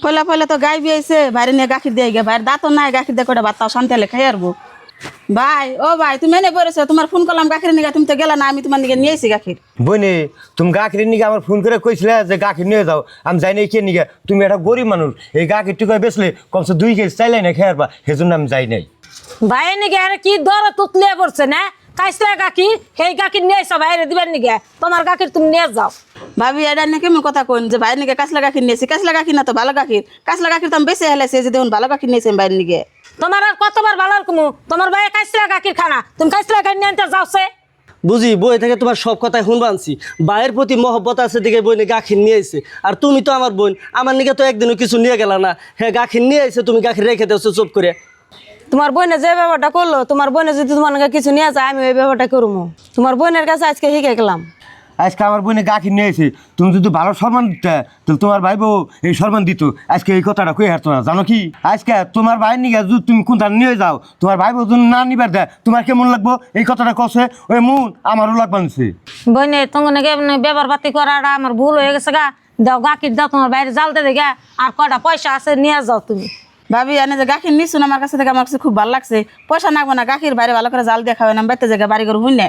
ফলে ফলে তো গাই বিয়েছে বাইরে নিয়ে গাখির দিয়ে গে ভাইয়ের দাঁতও নাই গাখির দিয়ে করে ভাত তাও শান্তি হলে খাই আরবো। ভাই ও ভাই তুমি এনে পড়েছো, তোমার ফোন করলাম গাখির নিয়ে, তুমি তো গেলে না, আমি তোমার দিকে নিয়েছি গাখির। বইনে তুমি গাখির নিগে আমার ফোন করে কইছিলে যে গাখির নিয়ে যাও, আমি যাই না কে নিগে। তুমি একটা গরিব মানুষ, এই গাখির টুকায় বেচলে কমসে 2 কেজি চাইলে না খেয়ে পারবা, সেজন্য আমি যাই নাই। ভাই নাকি আরে কি দর তুতলে পড়ছে না কাইসলা গাখির, সেই গাখির নিয়ে এসো বাইরে দিবেন নাকি, তোমার গাখির তুমি নিয়ে যাও। ভাবি এটা নিয়ে কেমন কথা কোন যে ভাইয়ের নিকে কাঁচলা গাখির নিয়েছি? কাঁচলা গাখির না তো ভালো গাখির, কাঁচলা গাখির তো আমি বেশি হেলেছি যে দেখুন ভালো গাখির নিয়েছি বাইরের নিকে। তোমার আর কতবার ভালো কমু, তোমার ভাই কাইসলা গাখির খানা, তুমি কাইসলা গাখির নিয়ে আনতে যাওছে। বুঝি বই থেকে তোমার সব কথাই শুনবানছি, ভাইয়ের প্রতি মহব্বত আছে দিকে বই নিয়ে গাখির নিয়ে আইছে। আর তুমি তো আমার বোন, আমার নিকে তো একদিনও কিছু নিয়ে গেলা না। হ্যাঁ গাখির নিয়ে আইছে, তুমি গাখির রেখে দেওছো চুপ করে। তোমার বোনে যে ব্যাপারটা করলো, তোমার বোনে যদি তোমার নাকি কিছু নিয়ে যায়, আমি ওই ব্যাপারটা করবো। তোমার বোনের কাছে আজকে শিখে গেলাম। আজকে আমার বোনে গাখির নিয়ে এসে তুমি যদি ভালো সম্মান দিতে, তাহলে তোমার ভাই বউ এই সম্মান দিত। আজকে এই কথাটা কই হারতো না, জানো কি? আজকে তোমার ভাই নিয়ে যদি তুমি কোনটা নিয়ে যাও, তোমার ভাই বউ যদি না নিবার দেয়, তোমার কেমন লাগবো? এই কথাটা কষে ওই মন আমারও লাগবা নিছে। বোনে তোমার নাকি ব্যবহার পাতি করাটা আমার ভুল হয়ে গেছে গা। দাও গাখির দাও, তোমার বাইরে জালতে দেখে আর কটা পয়সা আছে নিয়ে যাও তুমি। ভাবি এনে যে গাখির নিচ্ছুন আমার কাছে থেকে আমার কাছে খুব ভালো লাগছে। পয়সা নাগবো না, গাখির বাইরে ভালো করে জাল দিয়ে খাওয়াই না, বেতে জায়গায় বাড়ি করে হুই না।